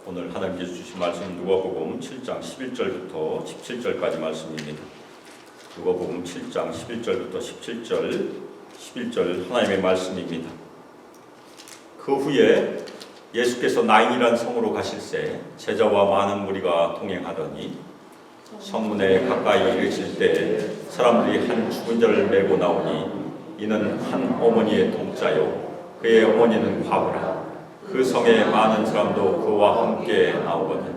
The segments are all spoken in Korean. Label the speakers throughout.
Speaker 1: 오늘 하나님께서 주신 말씀은 누가복음 7장 11절부터 17절까지 말씀입니다. 누가복음 7장 11절부터 11절 하나님의 말씀입니다. 그 후에 예수께서 나인이라는 성으로 가실새 제자와 많은 무리가 동행하더니 성문에 가까이 이르실 때 사람들이 한 죽은 자를 메고 나오니 이는 한 어머니의 동자요 그의 어머니는 과부라. 그 성에 많은 사람도 그와 함께 나오거든.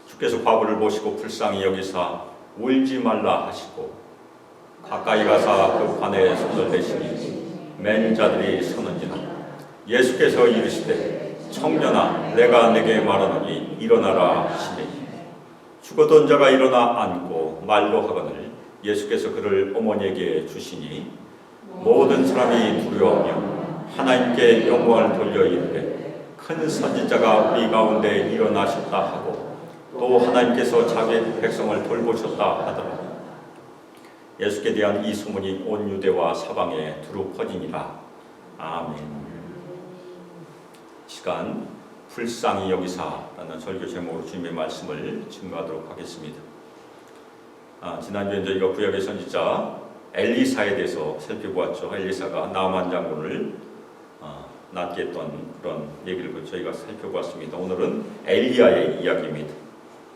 Speaker 1: 주께서 과부를 보시고 불쌍히 여기사 울지 말라 하시고 가까이 가사 그 관에 손을 대시니 맨 자들이 서는지라. 예수께서 이르시되 청년아 내가 내게 말하노니 일어나라 하시니 죽었던 자가 일어나 앉고 말로 하거늘 예수께서 그를 어머니에게 주시니 모든 사람이 두려워하며 하나님께 영광을 돌려 이르되 큰 선지자가 우리 가운데 일어나셨다 하고 또 하나님께서 자기 백성을 돌보셨다 하더라. 예수께 대한 이 소문이 온 유대와 사방에 두루 퍼지니라. 아멘. 시간 불쌍히 여기사라는 설교 제목으로 주님의 말씀을 증거하도록 하겠습니다. 지난주에 저희가 구약의 선지자 엘리사에 대해서 살펴보았죠. 엘리사가 나만 장군을 낫게 했던 그런 얘기를 저희가 살펴보았습니다. 오늘은 엘리야의 이야기입니다.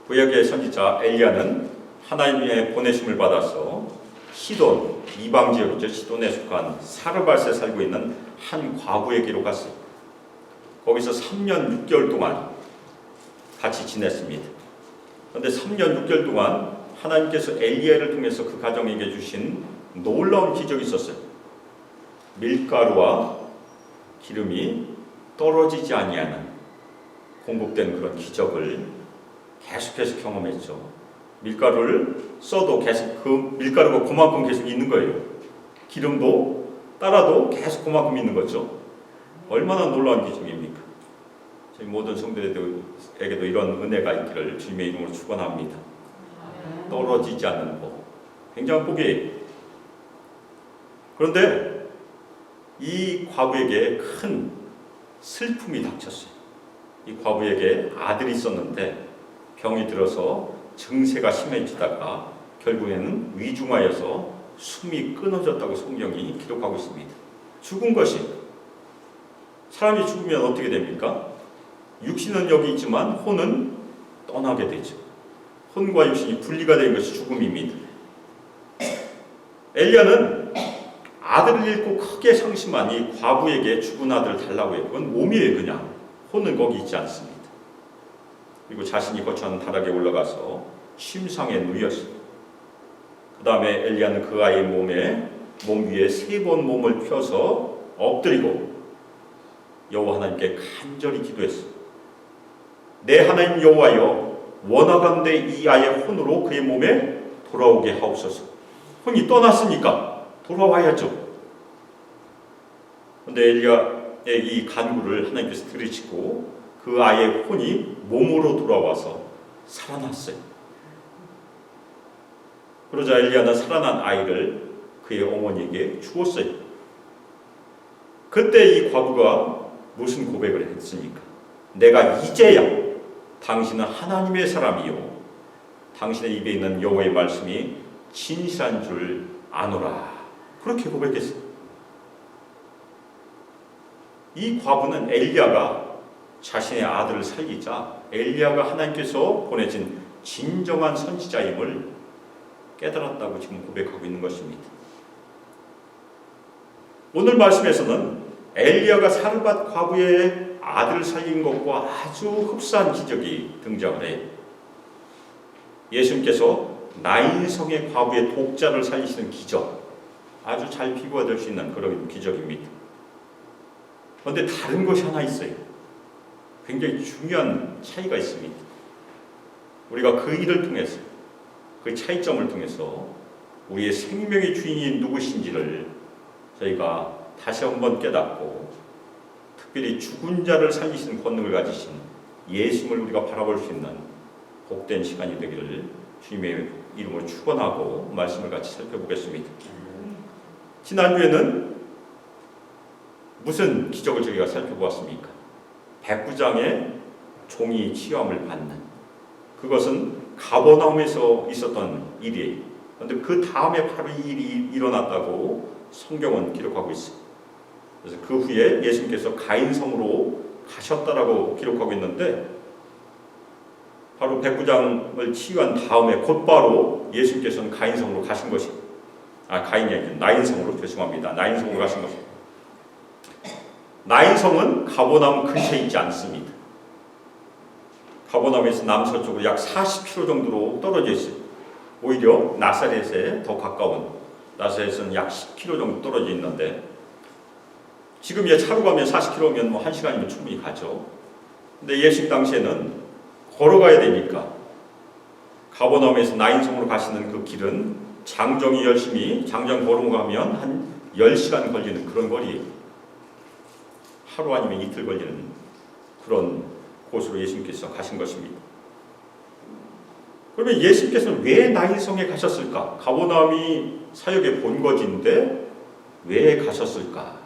Speaker 1: 구약의 선지자 엘리야는 하나님의 보내심을 받아서 시돈, 이방 지역이죠. 시돈에 속한 사르밧에 살고 있는 한 과부에게로 갔어요. 거기서 3년 6개월 동안 같이 지냈습니다. 그런데 3년 6개월 동안 하나님께서 엘리야를 통해서 그 가정에게 주신 놀라운 기적이 있었어요. 밀가루와 기름이 떨어지지 아니하는 공급된 그런 기적을 계속해서 경험했죠. 밀가루를 써도 계속 그 밀가루가 그만큼 계속 있는 거예요. 기름도 따라도 계속 그만큼 있는 거죠. 얼마나 놀라운 기적입니까? 저희 모든 성도들에게도 이런 은혜가 있기를 주님의 이름으로 축원합니다. 떨어지지 않는 법, 굉장한 복이에요. 그런데 이 과부에게 큰 슬픔이 닥쳤어요. 이 과부에게 아들이 있었는데 병이 들어서 증세가 심해지다가 결국에는 위중하여서 숨이 끊어졌다고 성경이 기록하고 있습니다. 죽은 것이, 사람이 죽으면 어떻게 됩니까? 육신은 여기 있지만 혼은 떠나게 되죠. 혼과 육신이 분리가 된 것이 죽음입니다. 엘리야는 아들을 잃고 크게 상심한 이 과부에게 죽은 아들을 달라고 했고 그건 몸이에요. 그냥 혼은 거기 있지 않습니다. 그리고 자신이 거처하는 다락에 올라가서 침상에 누웠습니다. 그 다음에 엘리야는 그 아이의 몸 위에 3번 몸을 펴서 엎드리고 여호와 하나님께 간절히 기도했습니다. 내 하나님 여호와여, 원하건대 이 아이의 혼으로 그의 몸에 돌아오게 하옵소서. 혼이 떠났으니까 돌아와야죠. 그런데 엘리야의 이 간구를 하나님께서 들으시고 그 아이의 혼이 몸으로 돌아와서 살아났어요. 그러자 엘리야는 살아난 아이를 그의 어머니에게 주었어요. 그때 이 과부가 무슨 고백을 했습니까? 내가 이제야 당신은 하나님의 사람이요 당신의 입에 있는 여호와의 말씀이 진실한 줄 아노라. 그렇게 고백했어요. 이 과부는 엘리야가 자신의 아들을 살리자 엘리야가 하나님께서 보내신 진정한 선지자임을 깨달았다고 지금 고백하고 있는 것입니다. 오늘 말씀에서는 엘리야가 사르밧 과부의 아들을 살린 것과 아주 흡사한 기적이 등장을 해요. 예수님께서 나인성의 과부의 독자를 살리시는 기적, 아주 잘 비교가 될 수 있는 그런 기적입니다. 그런데 다른 것이 하나 있어요. 굉장히 중요한 차이가 있습니다. 우리가 그 일을 통해서, 그 차이점을 통해서 우리의 생명의 주인이 누구신지를 저희가 다시 한번 깨닫고 특별히 죽은 자를 살리시는 권능을 가지신 예수님을 우리가 바라볼 수 있는 복된 시간이 되기를 주님의 이름으로 축원하고 말씀을 같이 살펴보겠습니다. 지난주에는 무슨 기적을 저희가 살펴보았습니까? 백부장의 종이 치유함을 받는, 그것은 가버나움에서 있었던 일이에요. 그런데 그 다음에 바로 이 일이 일어났다고 성경은 기록하고 있어요. 그래서 그 후에 예수님께서 가인성으로 가셨다라고 기록하고 있는데, 바로 백부장을 치유한 다음에 곧바로 예수님께서는 가인성으로 가신 것이, 가인이 아니라 나인성으로, 죄송합니다. 나인성으로 가신 것입니다. 나인성은 가버나움 근처에 있지 않습니다. 가버나움에서 남서쪽으로 약 40km 정도로 떨어져 있어요. 오히려 나사렛에 더 가까운, 나사렛은 약 10km 정도 떨어져 있는데, 지금 차로 가면 40km면 뭐 1시간이면 충분히 가죠. 근데 예수님 당시에는 걸어가야 되니까 가버나움에서 나인성으로 가시는 그 길은 장정이 열심히 장정 걸어가면 한 10시간 걸리는 그런 거리예요. 하루 아니면 이틀 걸리는 그런 곳으로 예수님께서 가신 것입니다. 그러면 예수님께서는 왜 나인성에 가셨을까? 가버나움이 사역의 본거지인데 왜 가셨을까?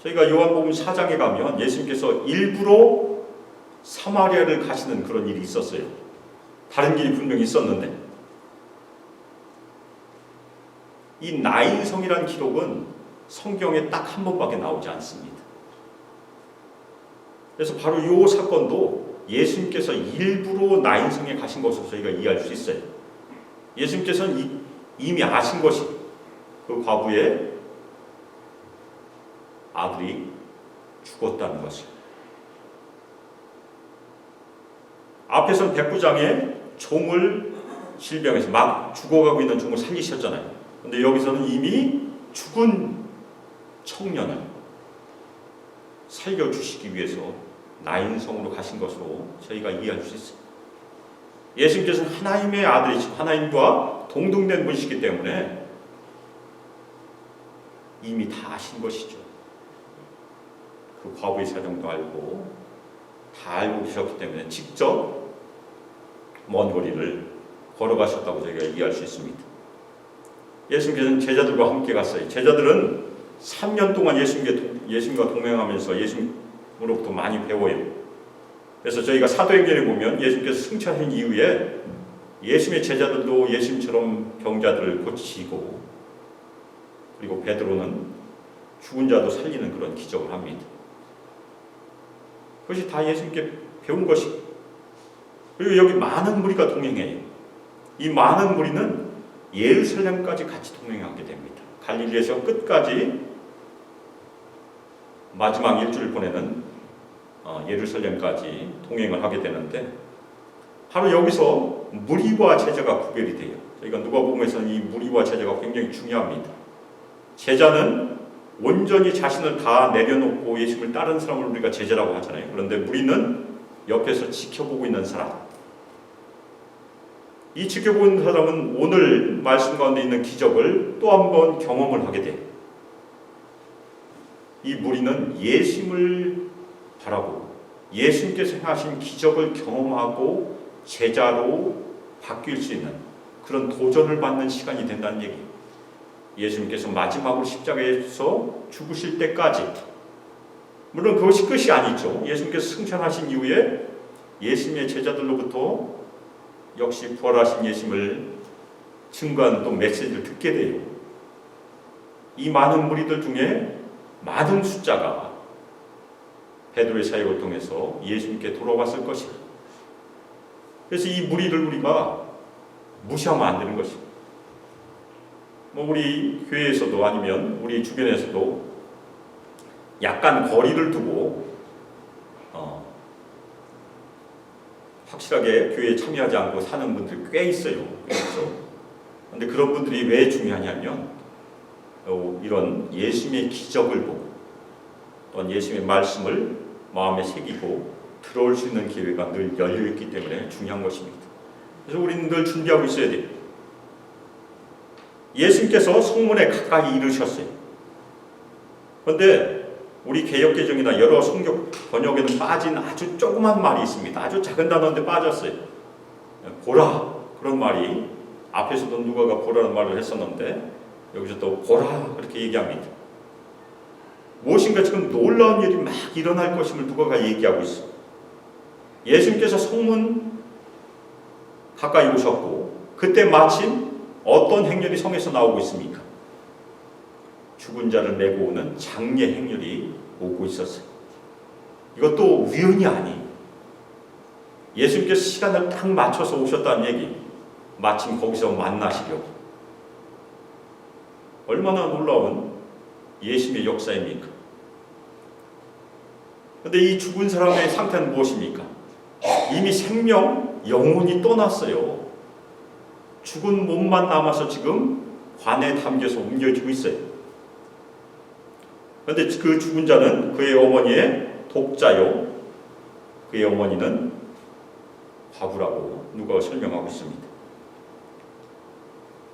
Speaker 1: 저희가 요한복음 4장에 가면 예수님께서 일부러 사마리아를 가시는 그런 일이 있었어요. 다른 길이 분명히 있었는데, 이 나인성이라는 기록은 성경에 딱 한 번밖에 나오지 않습니다. 그래서 바로 이 사건도 예수님께서 일부러 나인성에 가신 것으로 저희가 이해할 수 있어요. 예수님께서는 이미 아신 것이, 그 과부의 아들이 죽었다는 것을. 앞에서는 백부장의 종을, 질병에서 막 죽어가고 있는 종을 살리셨잖아요. 그런데 여기서는 이미 죽은 청년을 살려주시기 위해서 나인성으로 가신 것으로 저희가 이해할 수 있어요. 예수님께서는 하나님의 아들이시고 하나님과 동등된 분이시기 때문에 이미 다 아신 것이죠. 그 과부의 사정도 알고 다 알고 계셨기 때문에 직접 먼 거리를 걸어가셨다고 저희가 이해할 수 있습니다. 예수님께서는 제자들과 함께 갔어요. 제자들은 3년 동안 예수님과 동행하면서 예수님으로부터 많이 배워요. 그래서 저희가 사도행전에 보면 예수님께서 승천하신 이후에 예수님의 제자들도 예수님처럼 병자들을 고치시고, 그리고 베드로는 죽은 자도 살리는 그런 기적을 합니다. 그것이 다 예수님께 배운 것이. 그리고 여기 많은 무리가 동행해요. 이 많은 무리는 예루살렘까지 같이 동행하게 됩니다. 갈릴리에서 끝까지 마지막 일주를 보내는 예루살렘까지 동행을 하게 되는데, 바로 여기서 무리와 제자가 구별이 돼요. 저희가 누가복음에서는 이 무리와 제자가 굉장히 중요합니다. 제자는 온전히 자신을 다 내려놓고 예수님을 따르는 사람을 우리가 제자라고 하잖아요. 그런데 무리는 옆에서 지켜보고 있는 사람. 이 지켜보고 있는 사람은 오늘 말씀 가운데 있는 기적을 또 한 번 경험을 하게 돼요. 이 무리는 예수님을 바라보고 예수님께서 행하신 기적을 경험하고 제자로 바뀔 수 있는 그런 도전을 받는 시간이 된다는 얘기예요. 예수님께서 마지막으로 십자가에서 죽으실 때까지, 물론 그것이 끝이 아니죠. 예수님께서 승천하신 이후에 예수님의 제자들로부터 역시 부활하신 예수님을 증거하는 또 메시지를 듣게 돼요. 이 많은 무리들 중에 많은 숫자가 베드로의 사역을 통해서 예수님께 돌아왔을 것이다. 그래서 이 무리를 우리가 무시하면 안 되는 것입니다. 우리 교회에서도 아니면 우리 주변에서도 약간 거리를 두고 확실하게 교회에 참여하지 않고 사는 분들이 꽤 있어요. 그렇죠? 그런데 그런 분들이 왜 중요하냐면 이런 예수님의 기적을 보고 또한 예수님의 말씀을 마음에 새기고 들어올 수 있는 기회가 늘 열려있기 때문에 중요한 것입니다. 그래서 우리는 늘 준비하고 있어야 돼요. 예수님께서 성문에 가까이 이르셨어요. 그런데 우리 개역개정이나 여러 성경 번역에는 빠진 아주 조그만 말이 있습니다. 아주 작은 단어인데 빠졌어요. 보라, 그런 말이 앞에서도 누가가 보라는 말을 했었는데 여기서 또 보라 그렇게 얘기합니다. 무엇인가 지금 놀라운 일이 막 일어날 것임을 누가가 얘기하고 있어. 예수님께서 성문 가까이 오셨고 그때 마침 어떤 행렬이 성에서 나오고 있습니까? 죽은 자를 메고 오는 장례 행렬이 오고 있었어요. 이것도 우연이 아니. 예수님께서 시간을 딱 맞춰서 오셨다는 얘기. 마침 거기서 만나시려고. 얼마나 놀라운 예수님의 역사입니까? 그런데 이 죽은 사람의 상태는 무엇입니까? 이미 생명, 영혼이 떠났어요. 죽은 몸만 남아서 지금 관에 담겨서 옮겨지고 있어요. 그런데 그 죽은 자는 그의 어머니의 독자요, 그의 어머니는 과부라고 누가 설명하고 있습니다.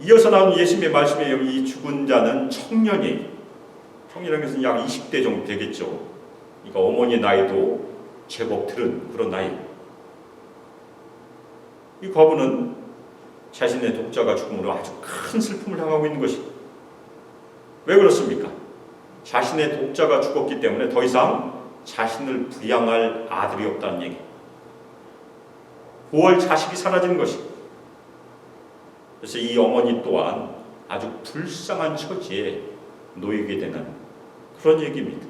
Speaker 1: 이어서 나온 예수님의 말씀에 여기 이 죽은 자는 청년이에요. 청년이라는 것은 약 20대 정도 되겠죠. 그러니까 어머니의 나이도 제법 들은 그런 나이. 이 과부는 자신의 독자가 죽음으로 아주 큰 슬픔을 당하고 있는 것이. 왜 그렇습니까? 자신의 독자가 죽었기 때문에 더 이상 자신을 부양할 아들이 없다는 얘기. 보호할 자식이 사라지는 것이. 그래서 이 어머니 또한 아주 불쌍한 처지에 놓이게 되는 그런 얘기입니다.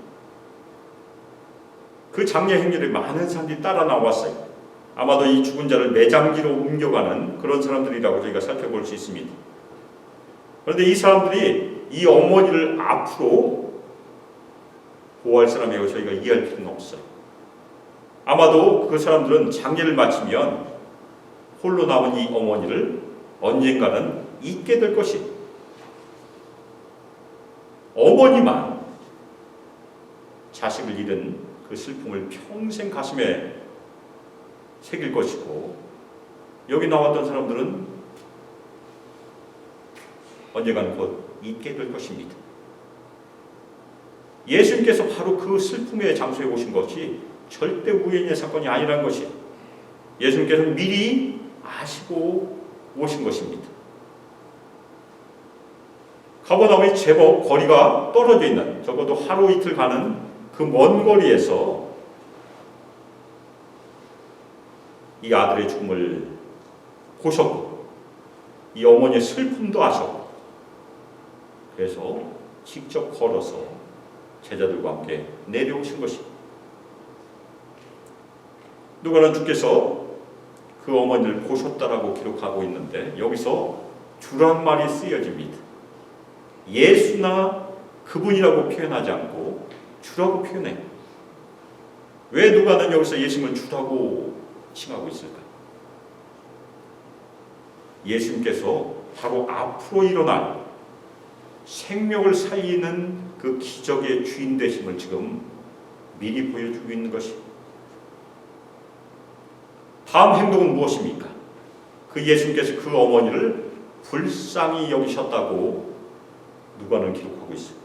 Speaker 1: 그 장례 행렬에 많은 사람들이 따라 나왔어요. 아마도 이 죽은 자를 매장지로 옮겨가는 그런 사람들이라고 저희가 살펴볼 수 있습니다. 그런데 이 사람들이 이 어머니를 앞으로 보호할 사람이라고 저희가 이해할 필요는 없어요. 아마도 그 사람들은 장례를 마치면 홀로 남은 이 어머니를 언젠가는 잊게 될 것이. 어머니만 자식을 잃은 그 슬픔을 평생 가슴에 새길 것이고, 여기 나왔던 사람들은 언젠가는 곧 잊게 될 것입니다. 예수님께서 바로 그 슬픔의 장소에 오신 것이 절대 우연의 사건이 아니라는 것이, 예수님께서는 미리 아시고 오신 것입니다. 가버나움이 제법 거리가 떨어져 있는, 적어도 하루 이틀 가는 그 먼 거리에서 이 아들의 죽음을 보셨고, 이 어머니의 슬픔도 아셨고, 그래서 직접 걸어서 제자들과 함께 내려오신 것입니다. 누가는 주께서 그 어머니를 보셨다라고 기록하고 있는데, 여기서 주란 말이 쓰여집니다. 예수나 그분이라고 표현하지 않고 주라고 표현해. 왜 누가는 여기서 예수님을 주라고 칭하고 있을까? 예수님께서 바로 앞으로 일어날 생명을 살리는 그 기적의 주인 되심을 지금 미리 보여주고 있는 것이. 다음 행동은 무엇입니까? 그 예수님께서 그 어머니를 불쌍히 여기셨다고 누가는 기록하고 있어요.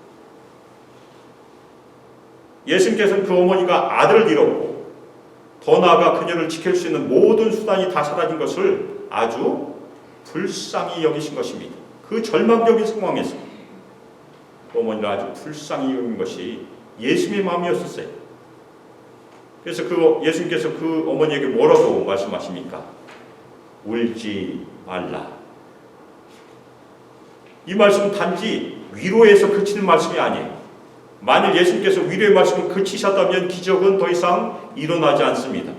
Speaker 1: 예수님께서는 그 어머니가 아들을 잃었고, 더 나아가 그녀를 지킬 수 있는 모든 수단이 다 사라진 것을 아주 불쌍히 여기신 것입니다. 그 절망적인 상황에서 그 어머니를 아주 불쌍히 여긴 것이 예수님의 마음이었었어요. 그래서 예수님께서 그 어머니에게 뭐라고 말씀하십니까? 울지 말라. 이 말씀은 단지 위로에서 그치는 말씀이 아니에요. 만일 예수님께서 위로의 말씀을 그치셨다면 기적은 더 이상 일어나지 않습니다.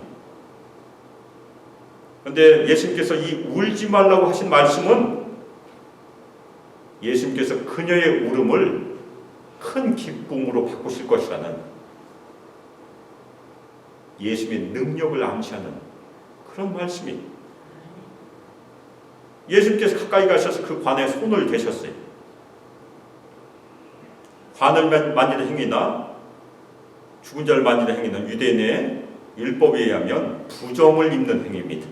Speaker 1: 그런데 예수님께서 이 울지 말라고 하신 말씀은 예수님께서 그녀의 울음을 큰 기쁨으로 바꾸실 것이라는 예수님의 능력을 암시하는 그런 말씀이. 예수님께서 가까이 가셔서 그 관에 손을 대셨어요. 관을 만지는 행위나 죽은 자를 만지는 행위는 유대인의 율법에 의하면 부정을 입는 행위입니다.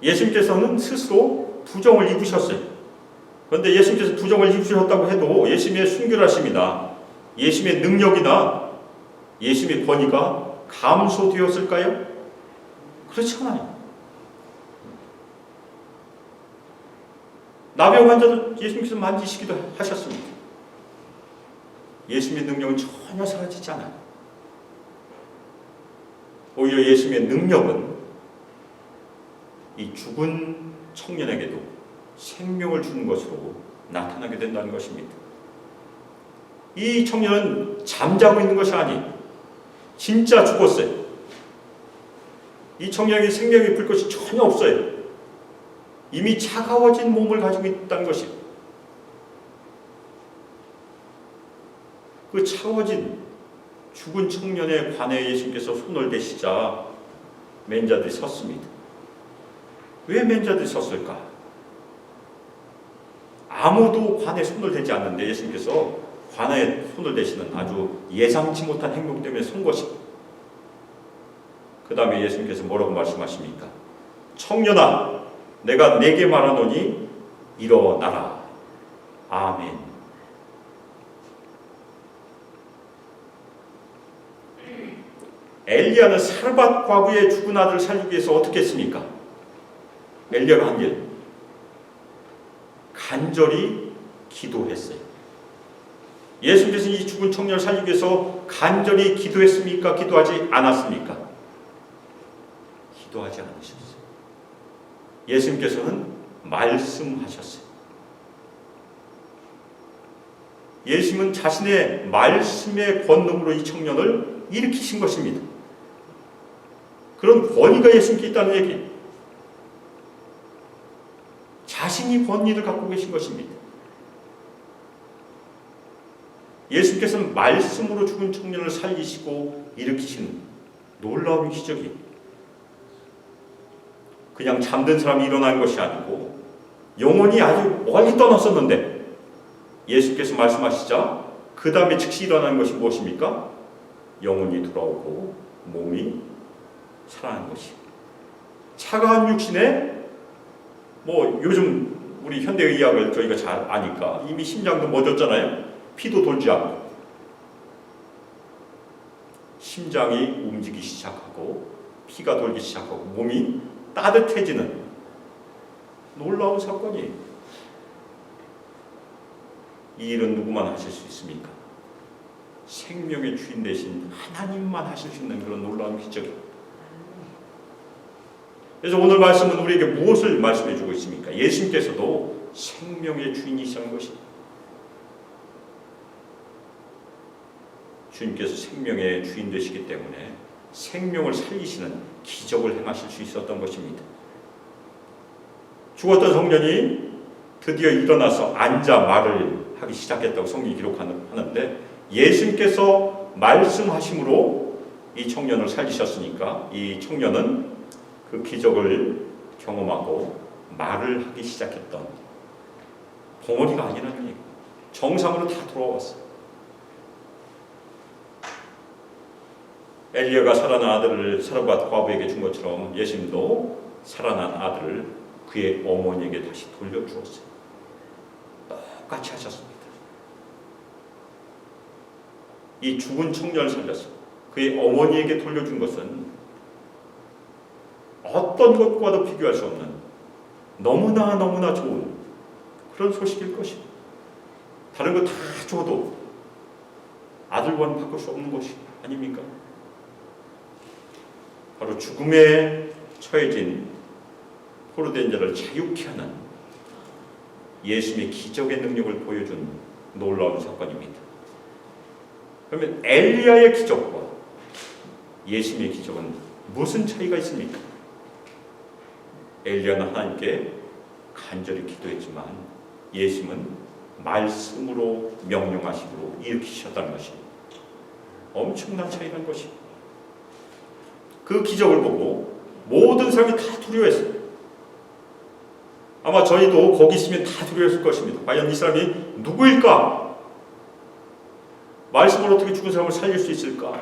Speaker 1: 예수님께서는 스스로 부정을 입으셨어요. 그런데 예수님께서 부정을 입으셨다고 해도 예수님의 순결하심이나 예수님의 능력이나 예수님의 권위가 감소되었을까요? 그렇지 않아요. 나병 환자도 예수님께서 만지시기도 하셨습니다. 예수님의 능력은 전혀 사라지지 않아요. 오히려 예수님의 능력은 이 죽은 청년에게도 생명을 주는 것으로 나타나게 된다는 것입니다. 이 청년은 잠자고 있는 것이 아니 진짜 죽었어요. 이 청년에게 생명이 불 것이 전혀 없어요. 이미 차가워진 몸을 가지고 있다는 것이, 그 차가워진 죽은 청년의 관에 예수님께서 손을 대시자 맨자들이 섰습니다. 왜 맨자들이 섰을까? 아무도 관에 손을 대지 않는데 예수님께서 관에 손을 대시는 아주 예상치 못한 행동 때문에 선 것입니다. 그 다음에 예수님께서 뭐라고 말씀하십니까? 청년아, 내가 네게 말하노니 일어나라. 아멘. 엘리야는 사르밧 과부의 죽은 아들을 살리기 위해서 어떻게 했습니까? 엘리야가 한 일, 간절히 기도했어요. 예수님께서 이 죽은 청년을 살리기 위해서 간절히 기도했습니까? 기도하지 않았습니까? 기도하지 않으셨어요. 예수님께서는 말씀하셨어요. 예수님은 자신의 말씀의 권능으로 이 청년을 일으키신 것입니다. 그런 권위가 예수님께 있다는 얘기, 자신이 권위를 갖고 계신 것입니다. 예수님께서는 말씀으로 죽은 청년을 살리시고 일으키신 놀라운 기적이 그냥 잠든 사람이 일어난 것이 아니고 영혼이 아주 멀리 떠났었는데 예수께서 말씀하시자 그 다음에 즉시 일어나는 것이 무엇입니까? 영혼이 돌아오고 몸이 살아난 것이. 차가운 육신에 요즘 우리 현대의학을 저희가 잘 아니까 이미 심장도 멎었잖아요. 피도 돌지 않고 심장이 움직이기 시작하고 피가 돌기 시작하고 몸이 따뜻해지는 놀라운 사건이에요. 이 일은 누구만 하실 수 있습니까? 생명의 주인 되신 하나님만 하실 수 있는 그런 놀라운 기적이에요. 그래서 오늘 말씀은 우리에게 무엇을 말씀해 주고 있습니까? 예수님께서도 생명의 주인이시라는 것입니다. 주님께서 생명의 주인 되시기 때문에 생명을 살리시는 기적을 행하실 수 있었던 것입니다. 죽었던 청년이 드디어 일어나서 앉아 말을 하기 시작했다고 성경이 기록하는데 예수님께서 말씀하심으로 이 청년을 살리셨으니까 이 청년은 그 기적을 경험하고 말을 하기 시작했던 덩어리가 아니라는 얘기예요. 정상으로 다 돌아왔어요. 엘리야가 살아난 아들을 사르밧 과부에게 준 것처럼 예수님도 살아난 아들을 그의 어머니에게 다시 돌려주었어요. 똑같이 하셨습니다. 이 죽은 청년을 살렸어요. 그의 어머니에게 돌려준 것은 어떤 것과도 비교할 수 없는 너무나 좋은 그런 소식일 것입니다. 다른 거 다 줘도 아들과는 바꿀 수 없는 것이 아닙니까? 바로 죽음에 처해진 포로된 자를 자유케 하는 예수님의 기적의 능력을 보여준 놀라운 사건입니다. 그러면 엘리야의 기적과 예수님의 기적은 무슨 차이가 있습니까? 엘리야는 하나님께 간절히 기도했지만 예수님은 말씀으로 명령하심으로 일으키셨다는 것이 엄청난 차이라는 것입니다. 그 기적을 보고 모든 사람이 다 두려워했어요. 아마 저희도 거기 있으면 다 두려워했을 것입니다. 과연 이 사람이 누구일까? 말씀으로 어떻게 죽은 사람을 살릴 수 있을까?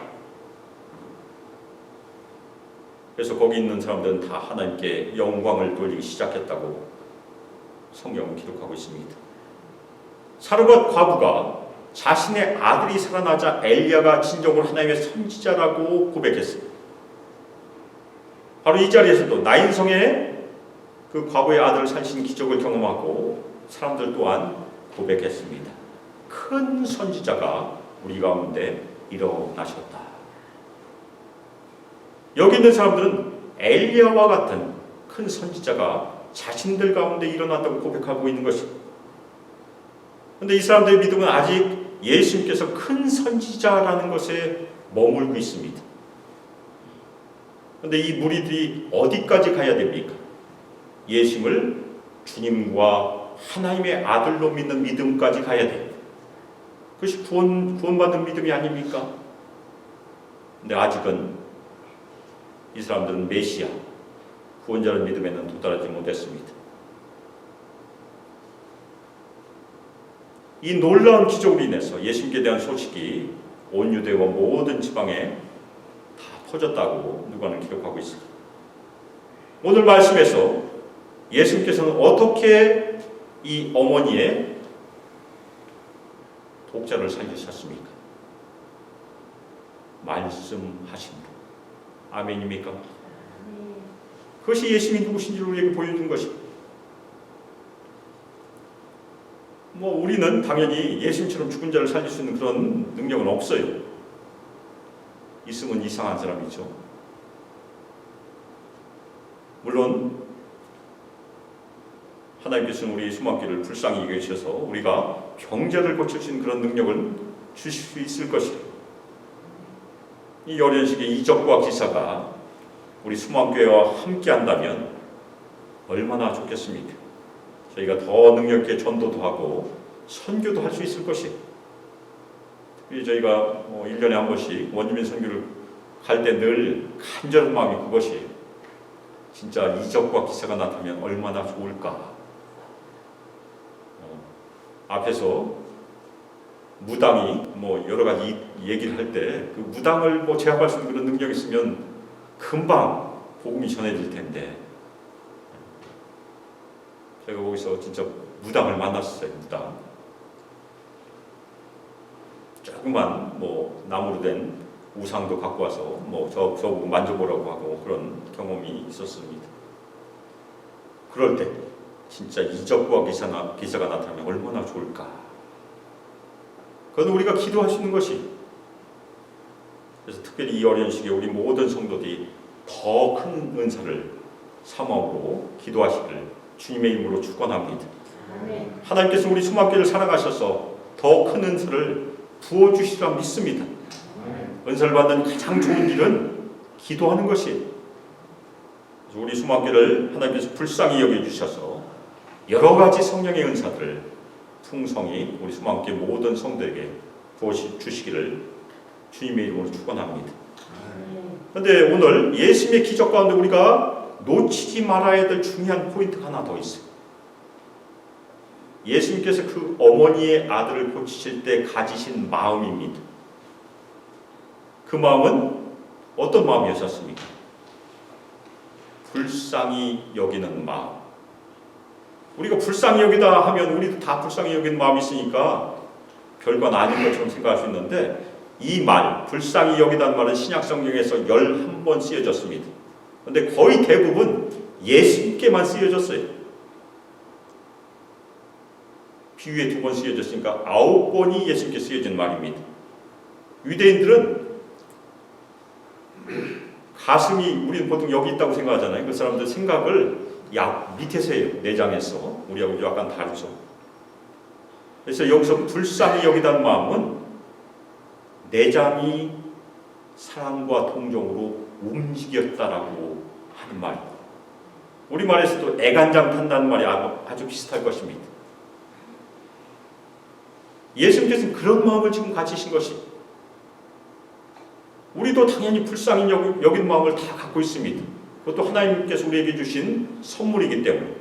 Speaker 1: 그래서 거기 있는 사람들은 다 하나님께 영광을 돌리기 시작했다고 성경은 기록하고 있습니다. 사르밧 과부가 자신의 아들이 살아나자 엘리야가 진정으로 하나님의 선지자라고 고백했습니다. 바로 이 자리에서도 나인성의 그 과부의 아들을 살리신 기적을 경험하고 사람들 또한 고백했습니다. 큰 선지자가 우리 가운데 일어나셨다. 여기 있는 사람들은 엘리야와 같은 큰 선지자가 자신들 가운데 일어났다고 고백하고 있는 것입니다. 그런데 이 사람들의 믿음은 아직 예수님께서 큰 선지자라는 것에 머물고 있습니다. 그런데 이 무리들이 어디까지 가야 됩니까? 예수님을 주님과 하나님의 아들로 믿는 믿음까지 가야 돼요. 그것이 구원받는 믿음이 아닙니까? 근데 아직은 이 사람들은 메시아, 구원자를 믿음에는 도달하지 못했습니다. 이 놀라운 기적으로 인해서 예수님께 대한 소식이 온 유대와 모든 지방에 다 퍼졌다고 누가는 기록하고 있습니다. 오늘 말씀에서 예수님께서는 어떻게 이 어머니의 독자를 살리셨습니까? 말씀하심으로. 아멘입니까? 그것이 예수님이 누구신지를 우리에게 보여준 것입니다. 우리는 당연히 예수님처럼 죽은 자를 살릴 수 있는 그런 능력은 없어요. 있으면 이상한 사람이죠. 물론 하나님께서는 우리 수만기를 불쌍히 여기셔서 우리가 병자를 고칠 수 있는 그런 능력을 주실 수 있을 것이에요. 이 열연식의 이적과 기사가 우리 수만교회와 함께 한다면 얼마나 좋겠습니까? 저희가 더 능력 있게 전도도 하고 선교도 할 수 있을 것이에요. 특히 저희가 1년에 한 번씩 원주민 선교를 갈 때 늘 간절한 마음이 그것이에요. 진짜 이적과 기사가 나타나면 얼마나 좋을까. 앞에서 무당이 여러 가지 얘기를 할 때 그 무당을 제압할 수 있는 그런 능력이 있으면 금방 복음이 전해질 텐데, 제가 거기서 진짜 무당을 만났어요. 무당. 조그만 나무로 된 우상도 갖고 와서 저보고 만져보라고 하고 그런 경험이 있었습니다. 그럴 때 진짜 이적과 기사가 나타나면 얼마나 좋을까. 그건 우리가 기도할 수 있는 것이. 그래서 특별히 이 어려운 시기에 우리 모든 성도들이 더 큰 은사를 사모하고 기도하시기를 주님의 이름으로 축원합니다. 하나님께서 우리 수막교를 사랑하셔서 더 큰 은사를 부어주시리라 믿습니다. 은사를 받는 가장 좋은 일은 기도하는 것이에요. 우리 수막교를 하나님께서 불쌍히 여겨주셔서 여러 가지 성령의 은사들을 풍성히 우리 수막교 모든 성도에게 부어주시기를 주님의 이름으로 축원합니다. 그런데 오늘 예수님의 기적 가운데 우리가 놓치지 말아야 될 중요한 포인트가 하나 더 있어요. 예수님께서 그 어머니의 아들을 고치실 때 가지신 마음입니다. 그 마음은 어떤 마음이었습니까? 불쌍히 여기는 마음. 우리가 불쌍히 여기다 하면 우리도 다 불쌍히 여기는 마음이 있으니까 별건 아닌 것처럼 생각할 수 있는데, 이 말, 불쌍히 여기다는 말은 신약성경에서 11번 쓰여졌습니다. 그런데 거의 대부분 예수님께만 쓰여졌어요. 비유에 2번 쓰여졌으니까 9번이 예수님께 쓰여진 말입니다. 유대인들은 가슴이, 우리는 보통 여기 있다고 생각하잖아요. 그 사람들 생각을 밑에서 해요. 내장에서. 우리하고 약간 다르죠. 그래서 여기서 불쌍히 여기다는 마음은 내장이 사랑과 동정으로 움직였다라고 하는 말입니다. 우리말에서도 애간장 탄다는 말이 아주 비슷할 것입니다. 예수님께서는 그런 마음을 지금 가지신 것입니다. 우리도 당연히 불쌍히 여긴 마음을 다 갖고 있습니다. 그것도 하나님께서 우리에게 주신 선물이기 때문에.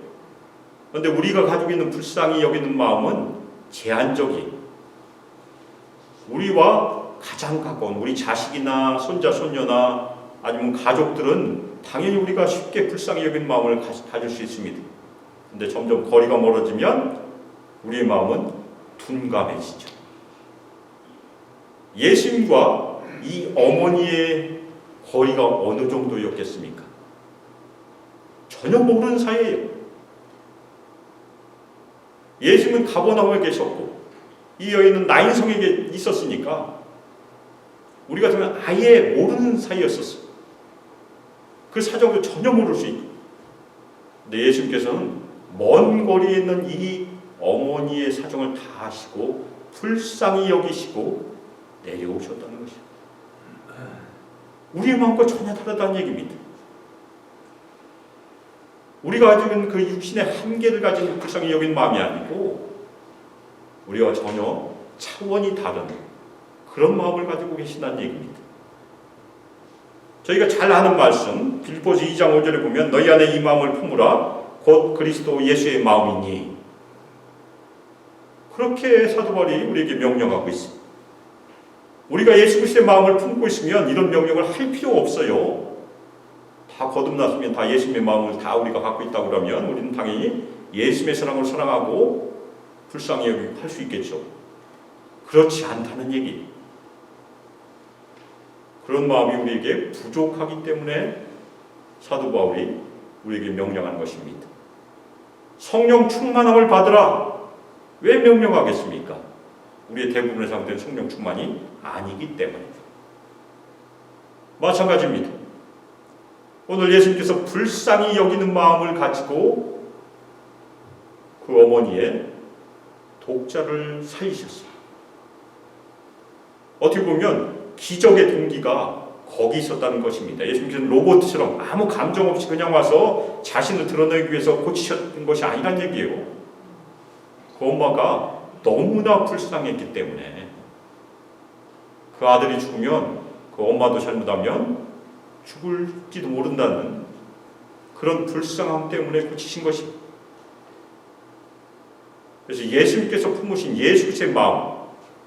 Speaker 1: 그런데 우리가 가지고 있는 불쌍히 여기는 마음은 제한적이에요. 우리와 가장 가까운 우리 자식이나 손자, 손녀나 아니면 가족들은 당연히 우리가 쉽게 불쌍히 여기는 마음을 가질 수 있습니다. 그런데 점점 거리가 멀어지면 우리의 마음은 둔감해지죠. 예수님과 이 어머니의 거리가 어느 정도였겠습니까? 전혀 모르는 사이예요. 예수님은 가버나움에 계셨고 이 여인은 나인성에게 있었으니까 우리 같으면 아예 모르는 사이였었어요. 그 사정도 전혀 모를 수 있고, 근데 예수님께서는 먼 거리에 있는 이 어머니의 사정을 다 아시고 불쌍히 여기시고 내려오셨다는 것이에요. 우리의 마음과 전혀 다르다는 얘기입니다. 우리가 가지고 있는 그 육신의 한계를 가진 불쌍히 여긴 마음이 아니고 우리와 전혀 차원이 다른 그런 마음을 가지고 계신다는 얘기입니다. 저희가 잘 아는 말씀 빌립보서 2장 5절에 보면 너희 안에 이 마음을 품으라 곧 그리스도 예수의 마음이니, 그렇게 사도 바울이 우리에게 명령하고 있습니다. 우리가 예수 그리스도의 마음을 품고 있으면 이런 명령을 할 필요가 없어요. 다 거듭났으면 다 예수님의 마음을 다 우리가 갖고 있다고 그러면 우리는 당연히 예수님의 사랑을 사랑하고 불쌍히 여기고 할 수 있겠죠. 그렇지 않다는 얘기. 그런 마음이 우리에게 부족하기 때문에 사도 바울이 우리에게 명령하는 것입니다. 성령 충만함을 받으라. 왜 명령하겠습니까? 우리의 대부분의 상태는 성령 충만이 아니기 때문입니다. 마찬가지입니다. 오늘 예수님께서 불쌍히 여기는 마음을 가지고 그 어머니의 독자를 살리셨어요. 어떻게 보면 기적의 동기가 거기 있었다는 것입니다. 예수님께서는 로봇처럼 아무 감정 없이 그냥 와서 자신을 드러내기 위해서 고치셨던 것이 아니란 얘기예요. 그 엄마가 너무나 불쌍했기 때문에 그 아들이 죽으면 그 엄마도 잘못하면 죽을지도 모른다는 그런 불쌍함 때문에 고치신 것입니다. 그래서 예수님께서 품으신 예수 그리스도의 마음,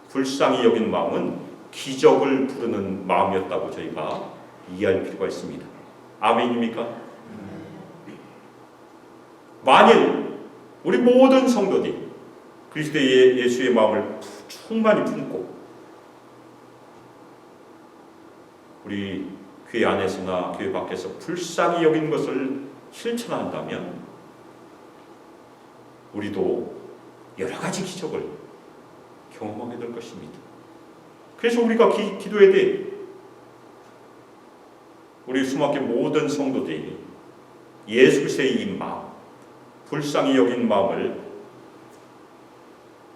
Speaker 1: 불쌍히 여긴 마음은 기적을 부르는 마음이었다고 저희가 이해할 필요가 있습니다. 아멘입니까? 만일 우리 모든 성도들이 그리스도의 예수의 마음을 충만히 품고 우리 교회 안에서나 교회 밖에서 불쌍히 여긴 것을 실천한다면 우리도 여러 가지 기적을 경험하게 될 것입니다. 그래서 우리가 기도해야 돼. 우리 수많은 모든 성도들이 예수 그리스도의 이 마음, 불쌍히 여긴 마음을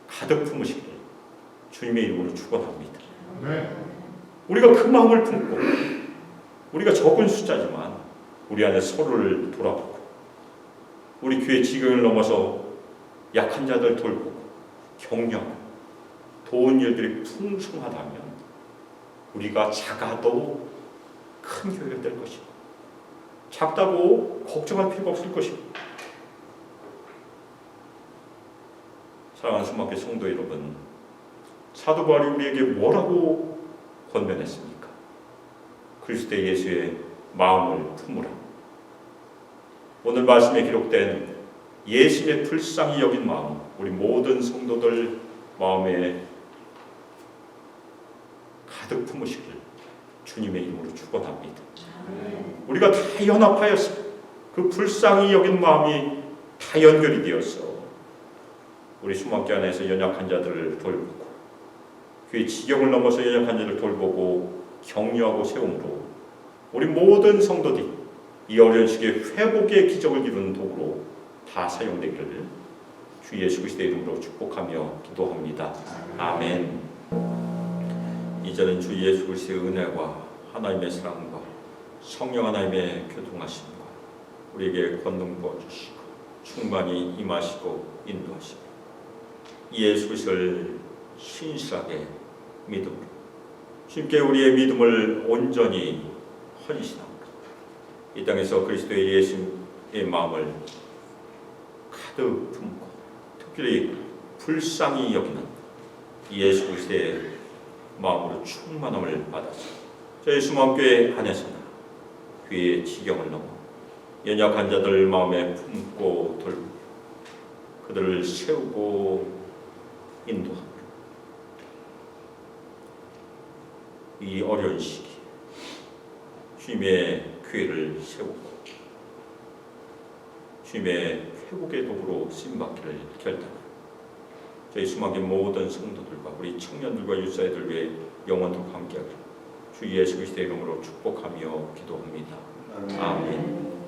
Speaker 1: 가득 품으시기를 주님의 이름으로 축원합니다. 우리가 그 마음을 품고 우리가 적은 숫자지만 우리 안에 서로를 돌아보고 우리 교회 지경을 넘어서 약한 자들 돌보고 격려하고 도운 일들이 풍성하다면 우리가 작아도 큰 교회가 될 것이고 작다고 걱정할 필요가 없을 것입니다. 사랑하는 수많은 성도 여러분, 사도 바울이 우리에게 뭐라고 권면했습니까? 그리스도 예수의 마음을 품으라. 오늘 말씀에 기록된 예수님의 불쌍히 여긴 마음, 우리 모든 성도들 마음에 가득 품으시길 주님의 이름으로 축원합니다. 우리가 다 연합하여서 그 불쌍히 여긴 마음이 다 연결이 되었어. 우리 수막교 안에서 연약한 자들을 돌보고 교회 지경을 넘어서 연약한 자들을 돌보고 격려하고 세움으로 우리 모든 성도들이 이 어려운 시기에 회복의 기적을 이루는 도구로 다 사용되기를 주 예수 그리스도의 이름으로 축복하며 기도합니다. 아멘. 이제는 주 예수 그리스도의 은혜와 하나님의 사랑과 성령 하나님의 교통하심과 우리에게 권능 부어주시고 충만히 임하시고 인도하시고 예수 그리스도를 신실하게 믿음으로 주님께 우리의 믿음을 온전히 헌신하고 이 땅에서 그리스도의 예수의 마음을 가득 품고 특별히 불쌍히 여기는 예수 그리스도의 마음으로 충만함을 받아서 저희 수만교회 안에서나 교회의 지경을 넘어 연약한 자들 마음에 품고 돌보고 그들을 세우고 인도하고 이 어려운 시기 주님의 교회를 세우고 주님의 회복의 도구로 쓰임받기를 결단하고 저희 수많은 모든 성도들과 우리 청년들과 유사애들 위해 영원토록 함께하기를 주 주 예수 그리스도의 이름으로 축복하며 기도합니다. 아멘.